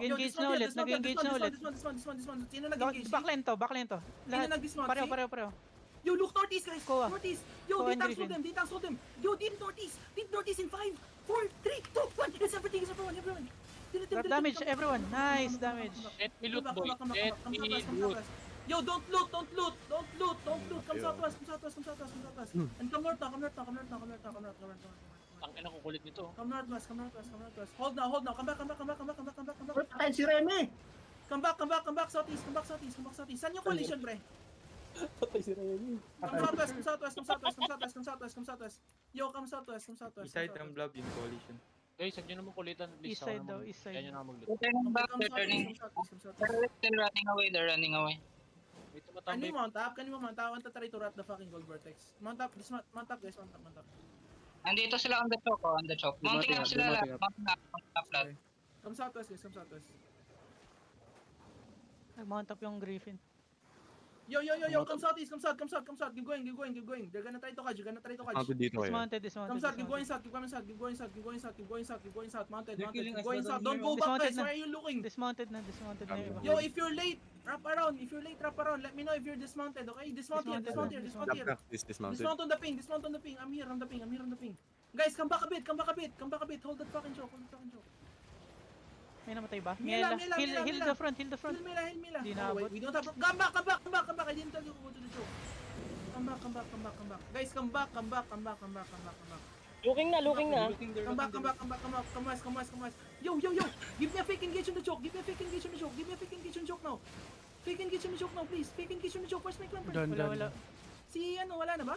Nag-engage na ulit, nag-engage na ulit. This one. Sino nag-engage? Backline to. Sino nag-dismount? Pareho. Yo, look northeast, guys. Koa. Northeast. Yo, Koa and D-tanks hold Griffin. them. D-tanks hold them. Yo, deep northeast in 5, 4, 3, 2, 1. It's everything. It's everyone. Drop damage, everyone. Nice damage. Let me loot, boy. Come Let back, me come loot. southwest. Yo, don't loot. Come southwest. And come north now. Ang ina ko kulit nito. Come northwest. Hold now. Come back. Patay si Remy! Come back southeast. Saan yung collision, pre? Patay si Remy. Come southwest. Yo, come southwest. East side ng blob yung coalition. Guys, huwag nyo naman kulitan. Please. East side daw, east side. Kaya nyo na mag-loot. They're turning back, Come they're turning. southwest. They're running away. Wait, Can tumatambay. you mount up? I want to try to rat the fucking gold vertex. Mount up, guys. Mount up. Andito sila on the choke. Mounting up sila lahat. Mounting up lahat. Okay. Come southwest, guys. Nag-mount up yung Griffin. Yo, come southeast. Keep going. They're gonna try to catch. Mounted dito kayo. Dismounted. Come south, keep going south. Mounted. killing Keep us, going south. brother. Don't go back, Dismounted guys. na. Why are you looking? Dismounted na yung iba. Yo, if you're late, wrap around. Let me know if you're dismounted, okay? Dismount here. Dismounted. Dismount on the ping. I'm here on the ping. Guys, come back a bit. Hold that fucking choke. May namatay ba? Mila. Heal the front. Heal Mila. Di Oh, wait, naabot. we don't have... Come back. I didn't tell you to go to the choke. Come back. Guys, come back. Looking na. Come back. Come west. Yo. Give me a fake engage on the choke. Now. Fake engage on the choke now, please. Where's my clamp? Wala. Si ano, wala na ba?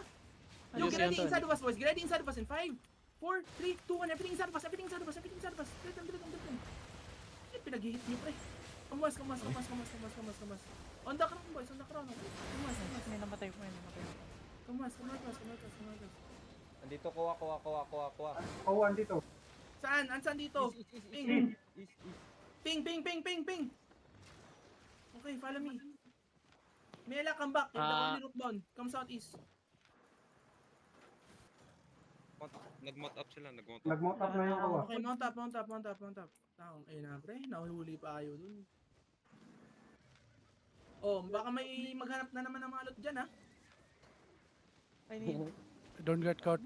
Yo, Ayun, get ready si Anton. inside of us, boys. Get ready inside of us in 5, 4, 3, 2, 1. Everything inside of us. Diretso. Pinag-hit niyo, pre. Come west. On the crown, boys. May namatay. Come west. Andito, kuha. Oh, andito. Saan dito? Ping. Okay, follow me. Mela, come back. You're the only route down. Come southeast. Nag-mount up sila. Nag-mount up na yung kuha. Okay, mount up. Down. Ayun na, pre. Nahuli pa kayo dun. Oh, baka may maghanap na naman ng mga loot dyan, ha? I need... Don't get caught.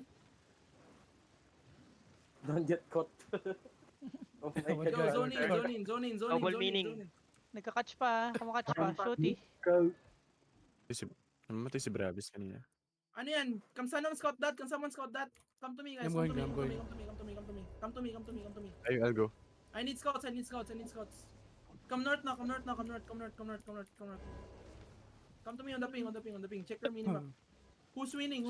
Don't get caught. Oh my Oh my Yo, God. zone in. Double meaning. Nagka-catch pa. Kumakatch pa. Shooty. Namatay si Bravis kanina. Ano yan? Can someone scout that? Come to me, guys. I'm Come going. to me. I'll go. I need scouts. Come north now. Come to me on the ping. Check your minimap. Who's winning?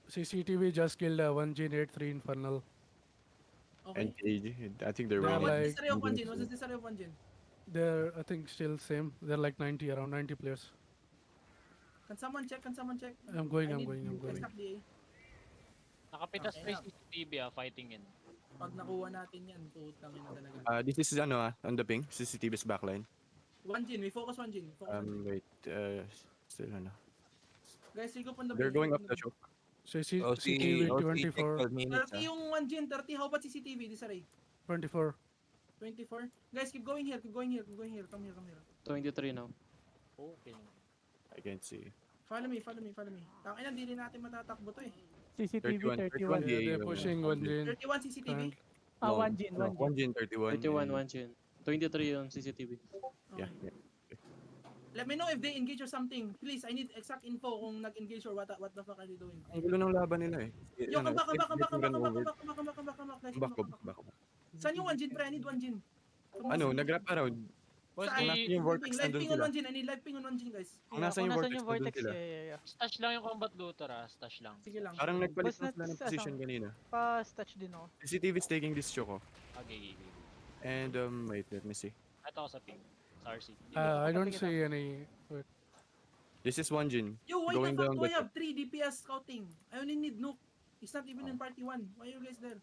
CCTV just killed 1G83 Infernal. Okay. And KG. I think they're They're winning. What's the history of One Jin? They're, I think, still same. They're like around 90 players. Can someone check? I'm going. Exactly. Nakapitas Okay, pa yung CCTV fighting in. Pag nakuha natin yan, putang ina talaga. This is on the ping. CCTV's backline. One Jin, we focus One Jin. Wait. Still ano. Guys, we go on the They're going up the choke. CCTV 24. 30 yung One Jin, 30. How about CCTV? Disarray. 24. 24. Guys, keep going here. Come here. 23 now. Okay. I can't see. Follow me. Tangina, hindi rin natin matatakbo to eh. CCTV 31. 31. They're pushing 1G. 31 CCTV. No, 1 Jin. 1 Jin 31. 31, 1 chin. 23 yung CCTV. Yeah. Let me know if they engage or something. Please, I need exact info kung nag-engage or what the fuck are they doing. Ang gulo ng laban nila eh. Yo, come back. Back. Saan yung One Jin, pre? I need One Jin. Nag-wrap around. Boss, Saan? Yung vortex Live nandun ping on sila. One Jin. I need live ping on One Jin, guys. Kung nasan yung vortex, nandun sila. Yeah. stash lang yung combat looter stash lang. Sige lang. Parang nagpalit Boss, na sila ng position kanina. Pa-touch din ako. CCTV is taking this choke. Okay. And wait, let me see. Ito ako sa ping. Sa RC. I don't see any. Wait. This is One Jin. Yo, why going the fuck down do I the have 3 DPS scouting? I only need Nuke. It's not even in party 1. Why are you guys there?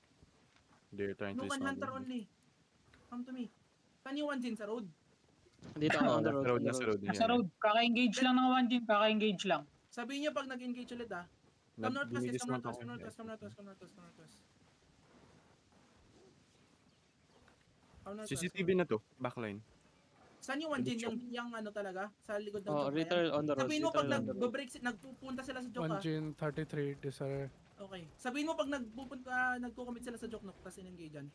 They're trying to Nuke and dismantle Hunter me. only. Come to me. Saan yung One Jin? Sa road? Dito ako on the road. Nasa road. Nasa road. Kaka-engage lang ng One Jin. Kaka-engage lang. Sabihin niyo pag nag-engage ulit ah. Come northwest, guys. Come northwest. Come northwest. CCTV na to, backline. Saan yung 1 yung ano talaga? Sa likod ng Oh, choke na yan? literal on the road. Sabihin mo pag Literal on the road. nagbo-break, nagpupunta sila sa joke One ah. gin, 33, desire. Okay. Sabihin mo pag nagko-commit sila sa joke no, tapos in-engage yan.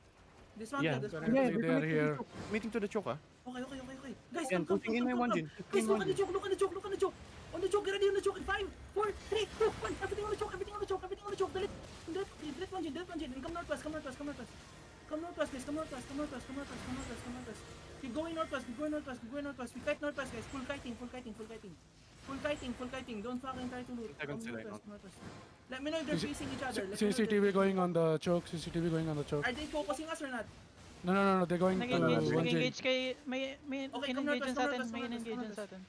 Dismount Yeah. dismount. Currently, they are here. Meeting to the choke, ah. Okay. Guys, Yan, come. putting in my one gin. Guys, look at the joke, look at the joke, look at the joke. On the joke, get ready on the joke in 5, 4, 3, 2, 1. Everything on the joke, everything on the joke, everything on the joke. Delete one gin, and come northwest. Come northwest, guys, come northwest. Keep going northwest. We kite northwest, guys. Full kiting. Don't fucking try to loot. Tagan Come sila, northwest. Let me know if they're facing each other. Let me know if they're CCTV going on the choke. CCTV going on the choke. Are they focusing us or not? No. They're going to Nag-engage, one gin. nag-engage kay, may Okay, in-engage come sa atin, northwest, may come in-engage northwest, sa atin.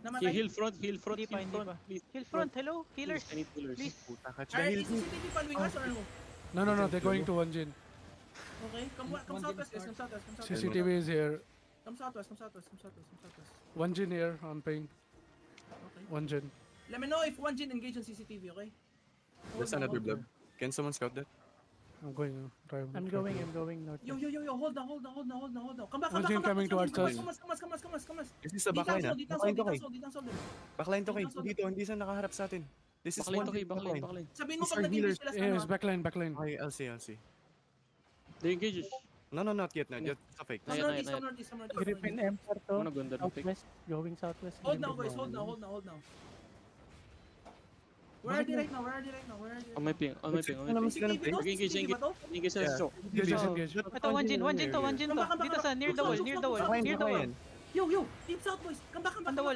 Namatay? Heal front, Hindi pa, hindi pa. please. Heal front, hello, healers. Please, I need healers. Please. Puta, catch Are the heal. CCTV following us or no? No. They're going to one gin. Okay, come southwest, guys. Come southwest. CCTV is here. Come southwest. One gin here on ping. Okay. One gin. Let me know if one gin engage on CCTV, okay? There's another blob. Can someone scout that? I'm going. I'm going north. Yo, hold down. Come back. One gin coming towards us. Come us. This is the backline, ah. Backline to kay. Ditang Backline to kay. Dito, hindi siya nakaharap sa atin. This is Backline one to kay, backline. backline. Sabihin mo These pag are nag-engage healers. sila sa Yes, ano. backline. Okay, I'll see. They engage. No, not yet. Just a fake. Come Ayan, northeast. Griffin Empire to. Ano ganda ng pick? Southwest. Going southwest. Hold now, guys. Hold now. Where are they right now? On my ping. CCTV to? Engage. CCTV ba to? Engage sa Yeah. choke. Engage. Ito, one gin to. Dito sa near the wall. Backline, backline. Yo, deep south boys. Come back. On the wall.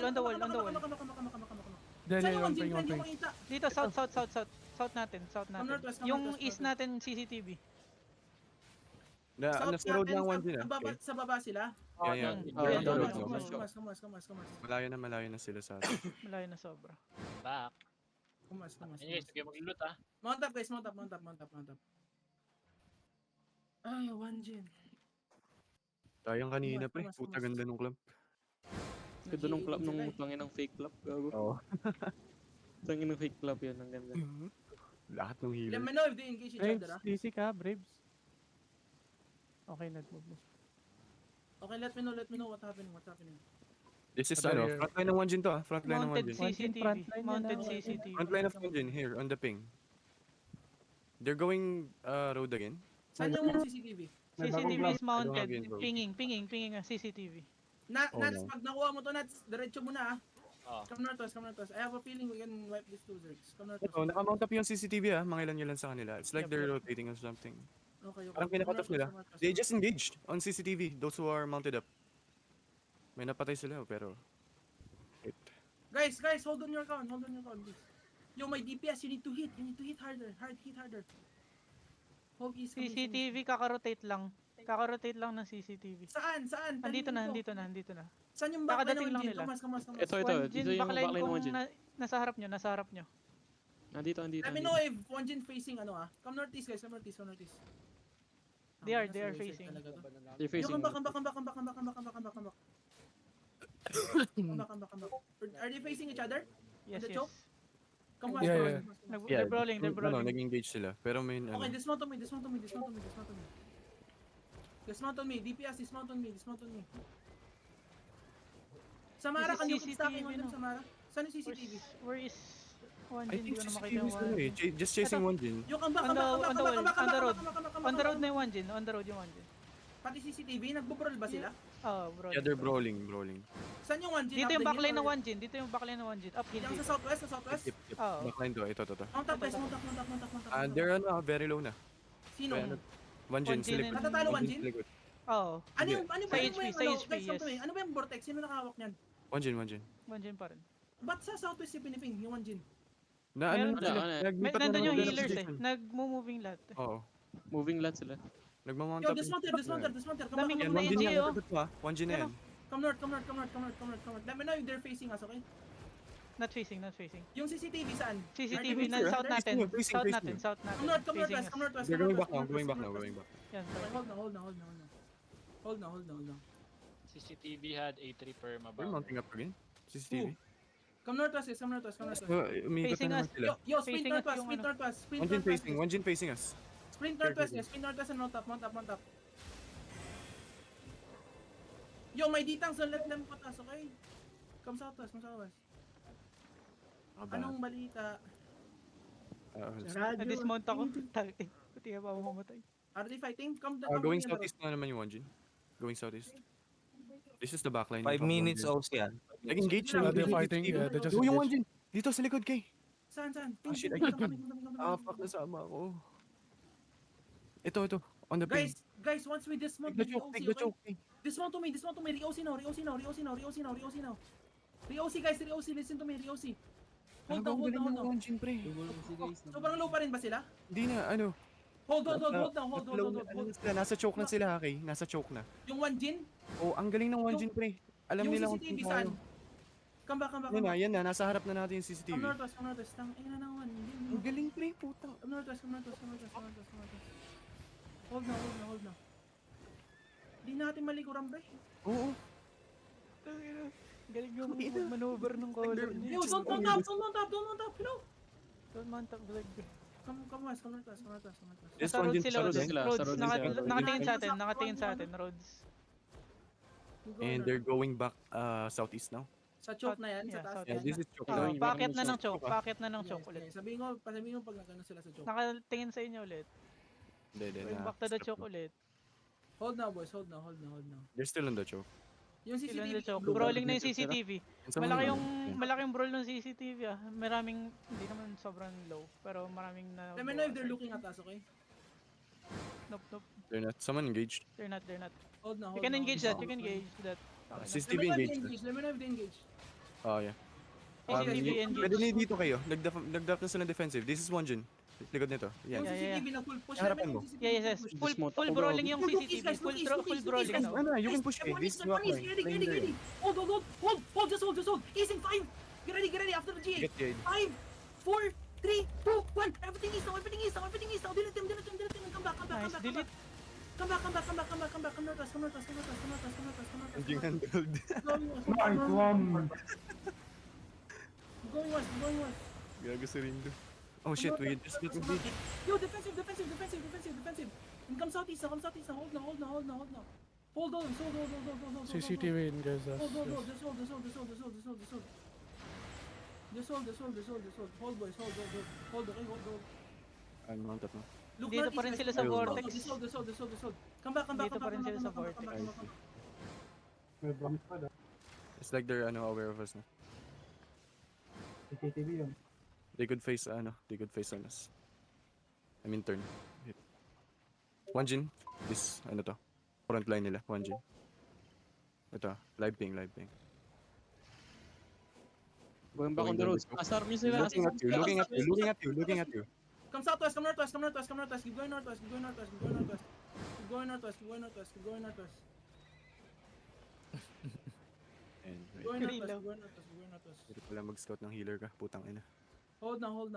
Then Saan here yung on one gin? ping, on Hindi ping. ko makita. Dito, south. South natin. northwest, come Yung northwest, east natin, CCTV. Nasa road lang one din, ah. Okay. Sa baba sila. Yeah. Ah, on the road. Malayo na sila sa atin. Malayo na sobra. Back. Kumas. Anyways, sige mag-loot ah. Mount up guys, mount up. Ay, one gin. Tayang kanina, pre. Kumas. Puta ganda nung club. Ganda nung club nung tangin ng fake club. Gago. Oo. Tangin ng fake club yan. Ang ganda. Lahat ng Let healer. me know if they engage each Braves, other, ah. easy ka, Braves. Okay, nag-move mo. Okay, let me know what's happening. This is Other ano, here. frontline ng one gin to, ah. Frontline ng one Mounted gin. CCTV. frontline yan, Mounted ah. CCTV. Frontline of one gin here on the ping. They're going road again. Saan yung CCTV? CCTV is mounted. Again, bro. Pinging ang CCTV. Oh, Nats, no. pag nakuha mo to, Nats, diretso mo na, ah. Oh. Come northwest. I have a feeling we can wipe these two zergs. Come northwest. Ito, nakamount up yung CCTV, ah. Mga ilan sa kanila. It's like they're rotating or something. Okay. Parang pinaka-cut off nila. They just engaged on CCTV, those who are mounted up. May napatay sila, pero... Wait. Guys, hold on your count, please. Yo, my DPS, you need to hit harder. Hit harder. Hold east. CCTV, kakarotate lang. Kakarotate lang ng CCTV. Saan? Andito na. Saan yung back Kakadating na lang one nila. Kamas. Ito. One Dito gin, yung backline backline ng one gin. nasa harap nyo. Andito. Let me know if one gin facing ano, ah. Come northeast, guys. Come northeast. They are facing. They're Yo, facing. come back. Are they facing each other? Yes. The choke? Come west. Yeah. They're brawling. Ano, nag-engage sila. Pero may ano... Okay, dismount on me. Dismount on me. DPS, dismount on me. Samara, This can you is keep stacking on CCTV, them, no? Samara? Saan yung CCTV? Where is one I gin? think Hindi ko na makita CCTV yung is one ano eh. gin. Just chasing one gin. Yo, come back. On the road. On the road na yung one gin. Pati CCTV, nagbo-brawl ba sila? Oh, bro. Yeah, they're brawling. Saan yung one gin? Dito Up yung the backline hill ng or- one gin. Uphill Yung dito. sa southwest? Yep. Oh. Backline to. Ito. Mount up, guys. Mount up. They're ano, very low na. Sino? Ano, one gin, One gin silip. and- Natatalo one gin? Oh. Ano yung Sa HP, guys, yes. talk to me. Ano ba yung vortex? Sino nakahawak niyan? One gin. One gin pa rin. Ba't sa southwest yung piniping, yung one gin? Na ano Meron sila? na. Naglipat na Nandun ng yung direction. healers eh. Nag-moving lahat. Oo. Moving lahat sila. Nagmamount Yo, up. dismounted. Daming Yan, mga one gin NG, yan. oh. Ito ah. One gin na yan. Come north. Let me know if they're facing us, okay? Not facing. Yung CCTV saan? CCTV Are na they south facing natin. you? Facing South you. natin. Come north, Facing us. come northwest. They're going back now. Going back. Yan, Okay, sorry. hold na. CCTV had a tripper We're mabaw. mounting up again. CCTV. Come northwest. Umiikot Facing na naman us. sila. Yo, sprint Facing us northwest, yung sprint ano. northwest. One gin facing us. Sprint northwest and mount up. Yo, may ditang, so let them patas, okay? Come southwest, come southwest. Anong balita? Na-dismount ako. Tangin. Puti ka pa ako mamatay. Are they fighting? Come Going on the road. southeast na naman yung Wanjin. Going southeast. This is the backline. 5 minutes OCR. Nag-engage Yeah, na. they're Nag-engage fighting, Steve. yeah, they just Go yung engaged. Wanjin. Dito sa likod kay. Saan? shit, I Come, can't. come, come, come, come, come. Fuck, nasama ako. Ito. On the ping. Guys, once we dismount Take the choke, take the choke. Dismount to me. Riosi now. Riosi, guys, listen to me, Riosi. Hold Ang galing down. ng Wanjin, pre. Sobrang low pa rin ba sila? Hindi na, ano. Hold Ano down. na sila, nasa choke na sila, okay? Nasa choke na. Yung Wanjin, Oh, ang galing ng Wanjin, pre. Alam yung nila kung CCTV saan saan? tayo. Come back. Yan na, nasa harap na natin yung Come CCTV. northwest. Ina na naman. Ang galing, pre, puta. Come northwest. Hold na. Di natin malikuran, pre. Oo. Tangina. Galing yung maneuver ng color niya. Yo, don't mount up. Hello. Don't mount up, Greg. Come west. Yes, Sa roads Wanjin, sila, sa Roads. roads, sila, Roads. sa roads sila. Nakatingin sa atin, Roads. And they're going back southeast now. Sa choke na yan, sa Yeah, taas south. Yeah, yan. this is choke Oh, now. packet na ng choke. choke. Packet na ng choke Yes, ulit. yes. Sabihin mo pag nagano sila sa choke. Nakatingin sa inyo ulit. Hindi, Going back to the choke ulit. Hold now, boys. Hold now. They're still on the choke. Yung Still on CCTV. the choke. blue Brawling na yung Sila. CCTV. And someone Malaki yeah. yung brawl ng CCTV ah. Maraming, hindi naman sobrang low. Pero maraming na... Let me know if they're looking at us, okay? Nope. They're not. Someone engaged. They're not. Hold now. You can engage that. Tangina. CCTV engaged. Let me know if they engage. Oh, yeah. CCTV Pwede engage. na dito kayo. Nag-drop na sila defensive. This is Wanjin. Likod nito. Yung Yan. Yeah. CCTV na full push. Harapan mo. Yes. Full brawling yung CCTV. Full brawling. Guys, ano, you can push it. This is Rockline. Ready. Hold. Just hold. Easing 5. Get ready after the GA. Get the idea. 5, 4, 3, 2, 1. Everything is now. Delete them. Come back. Nice. Delete. Come northwest. Wanjin handled. Going west. Gago si Rindo. Oh shit, we just need to be. Yo, defensive. And come southeast. Hold now. Hold on. CCTV engaged us. Hold. Yes. Just hold. Hold, boys. Hold. I'm mounted na. Look Dito northeast, pa rin guys. sila sa Ayun. vortex. Just hold. Come back. Dito pa rin sila sa vortex. It's like they're aware of us na. CCTV yun. They could face on us. I mean turn. Hit. Wanjin, this to? Front line nila, Wanjin. Ito, live ping. Going back on the roads. Asar nyo sila. Looking at you. Come southwest, come northwest. Keep going northwest. And wait, Going Reload. northwest. hindi pala mag-scout ng healer ka, putang ina. Hold now. Yung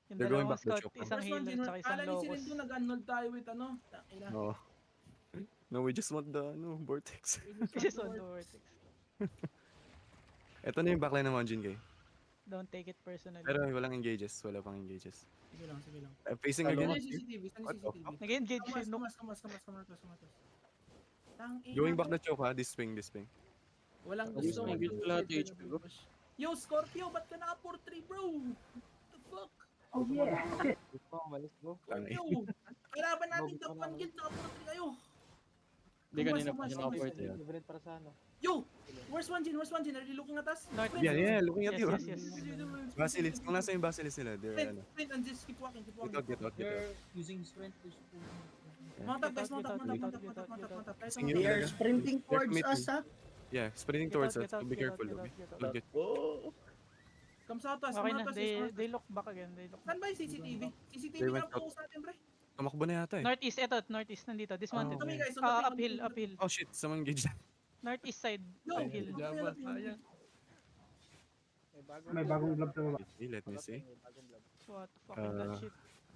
They're going dalawang back to scout, choke. isang First one, healer, tsaka isang kala ni locus. Sirindo nag-unload tayo with Tangina. No. No, we just want the vortex. Just on the vortex. Ito na yung backline ng Wanjin kay. Don't take it personally. Pero wala pang engages. Sige lang. Facing Saan again. yung CCTV? What the fuck? Nag-engage Come yun. No? northwest. Tangina. Going back the choke ha, this ping. Walang Ayos gusto. na, engage lahat, HP bro. Yo, Scorpio, ba't ka naka 4-3, bro? What the fuck? Tangina. Yo, kailangan natin top 1 guild, naka 4-3 kayo. Hindi kanina pa siya Come naka-port. Yo, where's Wanjin? Are you looking at us? North. Yeah, looking at you. Yes. Basilis, kung nasa yung Basilis nila, they're Sprint and just keep walking. Get out. using sprint to Mount up, guys, mount up. Sing you They are talaga. sprinting towards towards us, us, ha? Yeah, sprinting towards us. Be careful. Look at. Come south us, Okay come na. south us. They look back again. Saan ba yung CCTV? CCTV They na went focus natin, pre. Tumakbo na yata eh. Northeast, northeast. Nandito. Dismounted. Ito, guys, on the ping, Uphill. Oh shit, someone engaged. Northeast side. Yo, Uphill. May bagong globe sa baba. Okay, let me see. What the fuck is that shit?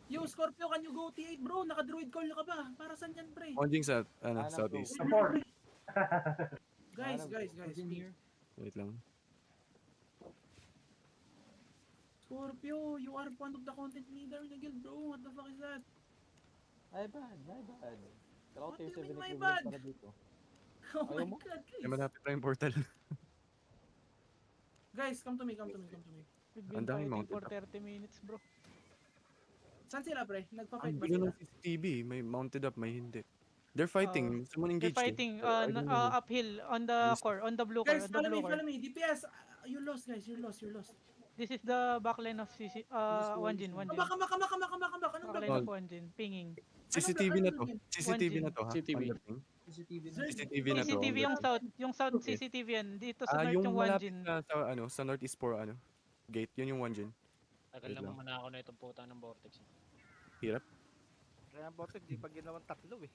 Yo, Scorpio, can you go T8, bro? Naka-druid call ka ba? Para saan yan, pre? Wanjing sa southeast. Support. Guys, please. Wait lang. Scorpio, you are one of the content leader in the guild, bro. What the fuck is that? My bad. What do you mean, my bad? Oh my Ayaw mo? god, Ay, guys. malapit na yung portal. Guys, come to me, come to me, come to me. We've Ang been daming fighting mounted for up. 30 minutes, bro. Saan sila, pre? Nagpa-fight Ang ba gulo sila? ng CCTV. May mounted up, may hindi. They're fighting. Someone They're engaged them. fighting I don't know. uphill on the Yes. core, on the blue core, Guys, on the blue core. follow me. DPS, you lost, guys. You're lost, you're lost. This is the backline of Wanjin, Come Wanjin. back, come back, come back, come back, come back, come back. Anong Backline blood? of Wanjin, pinging. CCTV na to. Anong CCTV na to ha. CCTV. Underping. CCTV na. CCTV na to. CCTV yung underping. south, yung south Okay. CCTV yan. Dito sa north Yung yung malapit Wanjin. na sa ano, sa northeast for ano, gate, yun yung Wanjin. Tagal Wait naman lang. muna ako na itong puta ng vortex. Hirap. Kaya botek, di pa ginawang tatlo eh.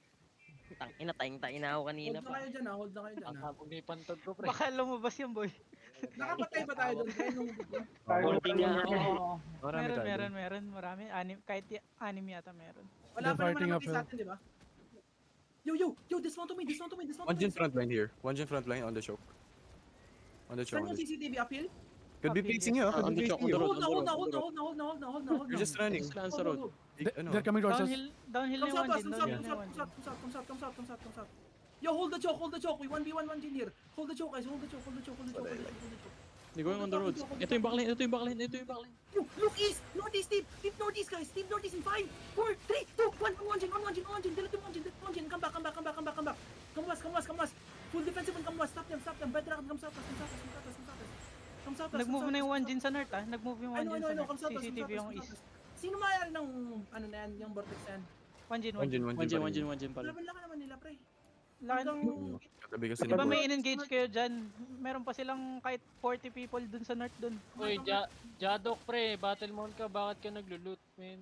Tangina, tayong-tayo na ako kanina Hold na pa. kayo dyan, hold na kayo dyan. Ang hapong may pantod ko, pre. Baka lumabas yung boy. Nakapatay ba tayo doon? Kaya nung Holding nga ako. Marami tayo. Meron. Marami. Kahit anim yata meron. wala They're pa naman fighting namatay uphill. sa atin, di ba? Yo, dismount to me. Wanjin frontline here. Wanjin frontline on the choke. On the choke. Saan yung CCTV uphill? Could be Uphill, placing you. Ah, on Could the be choke, placing you. on the road. Hold You're just running. Sila sa road. They're coming towards us. Downhill Come na yung south, Wanjin, downhill na yung Wanjin. come south. Yo, hold the choke. We 1v1 Wanjin here. Hold the choke, guys. Hold the choke. They're going on the roads. Ito yung backline. Yo, look east, northeast, deep northeast, guys. Deep northeast in 5, 4, 3, 2, 1, Wanjin. Delete Wanjin. Come back. Come west. Full defensive and come west. Stop them. Bedrock, come south. Nag-move na yung Wanjin sa north ah. Nag-move yung I know, Wanjin sa come north. south. CCTV yung east. Sino mayari ng ano na yan, yung vortex na yan? Wanjin. Wanjin pala. Laban lang naman nila, pre. Laki Hanggang- Katabi kasi Di ba ni may Boy. in-engage kayo dyan? Meron pa silang kahit 40 people dun sa north dun. Uy, Jadok, pre. Battle mount ka. Bakit ka nagluloot, man?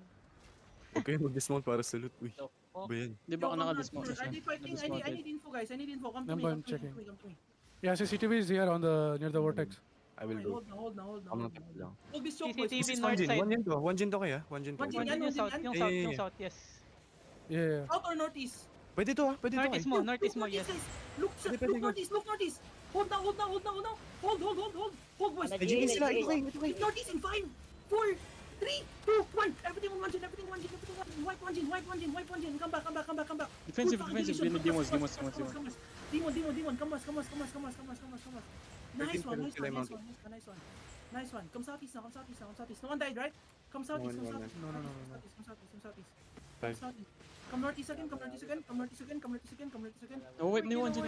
Huwag kayo mag-dismount para sa loot. Uy, Oh, ba yan? Di ba ako Yo, come naka-dismount north, I need fighting. I need info, guys. I need info. Come to me. I'm Come checking. to me. Yeah, CCTV is here on the near the vortex. I will go. Hold na. I'm not lang. Hold this choke, boys. CCTV This is north Wanjin. side. Wanjin to kaya? Wanjin to. Wanjin. Wanjin yung south, yung Yeah, south, yeah, yung yeah. south, yes. Yeah. South or northeast? Pwede to ha? Pwede to Northeast kaya? mo, yes. guys. Look Pwede, northeast. Hold now. Hold, boys. Nagiging sila. Ito kayo. Keep northeast in 5, 4, 3, 2, 1. Everything on Wanjin. Wipe Wanjin. Come back. Defensive. Good fucking Demons. position. Demon. Come west. Nice one. Come southeast now. No one died, right? Come southeast. No. Come southeast. Five. Come northeast again. No wipe ni Wanjin.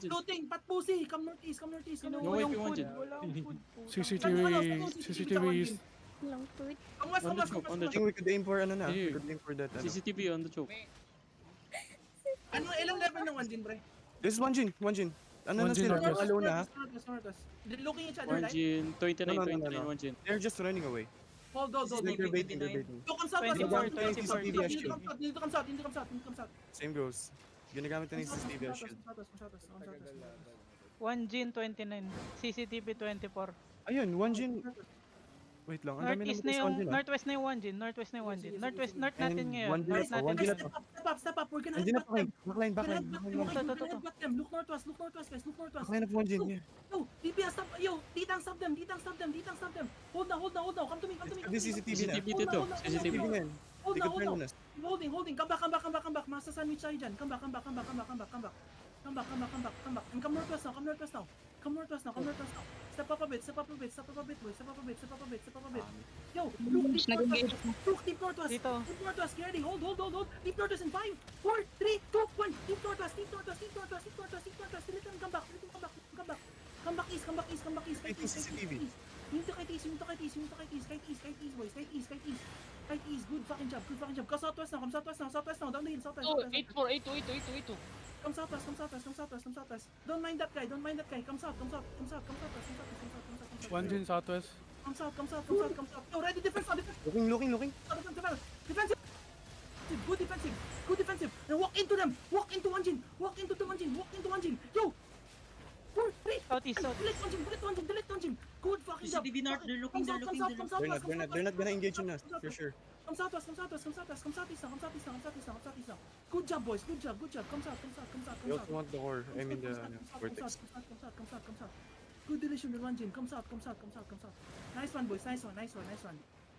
Looting, pat pussy. Come northeast. No Kinuha way yung kay food, Wanjin. walang food. CCTV is Long food. Come west. On the choke. I think we could aim for ano na. We Here. could aim for that. Ano. CCTV on the choke. Ano, ilang level ng Wanjin, pre? This is Wanjin. Ano na Wanjin sila? northwest. Alone na ha? Northwest. They're looking each other, right? Wanjin. 29 No. Wanjin. They're just running away. Hold. They're baiting. Yo, come south. 24, Come south. 24. Need to come south. Same goes. Ginagamit na ni CCTV as shield. Wanjin 29, CCTV 24. Ayun, Wanjin. Wait lang. Ang dami Northeast naman na sa yung, Wanjin ah. northwest na yung Wanjin. North natin And ngayon. Wanjin North na to, natin Wanjin na ngayon. to. Step up. We're gonna Hindi na pa kayo. Backline. headbutt them. Look northwest, guys. Backline of Wanjin. Yeah. Yo, DPS, stop. Yo, D-tank, stop them. Hold now. Come to me. This CCTV na. CCTV dito. CCTV. CCTV na yan. Hold They could turn now. on us. Holding. Come back. Masa sandwich tayo dyan. Come back. And come northwest now. Step up a bit, boys. Step up a bit. Yo, look deep northwest. Dito. Deep northwest, get ready. Hold. Deep northwest in 5, 4, 3, 2, 1. Deep northwest. Let them come back. Come back east. Kite east, CCTV. You need to kite east, boys. Kite east. Good fucking job. Come southwest now. Down the hill, southwest. Oh, 8-4. Come southwest. Don't mind that guy. Come south. Wanjin southwest. Come south. Yo, ready, defense. Looking. Defensive. Good defensive. And walk into them. Walk into Wanjin. Yo. 4, 3. Southeast. Delete Wanjin. Good fucking job. CCTV north, they're looking. Come south. They're not gonna engage in us. For sure. Come southwest now. Good job, boys. Good job. Come south. We also want the core. I mean the vortex. Come south. Good deletion with Wanjin. Come south. Nice one, boys. Nice one.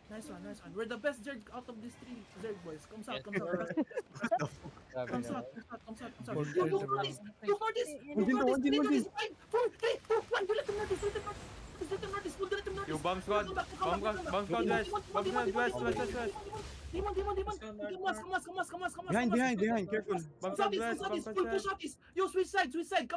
Nice one, nice one. We're the best Zerg out of these three Zerg boys. Comes out, Yes, comes out. Grabe Comes na. out, comes out, comes out, comes out. Hold Yo, tight, go for everyone. this! Go for this! Go One, for this! one, 5, 4, 3, 2, 1. We let them notice, let them notice. Let them notice, we'll let them notice. Yo, bomb squad. Bomb squad west. Bomb squad west. Demon. Come on. Behind, careful. Bomb squad Southeast, west. Bomb southeast, squad southeast. west. Pull southeast. Yo, switch side. Come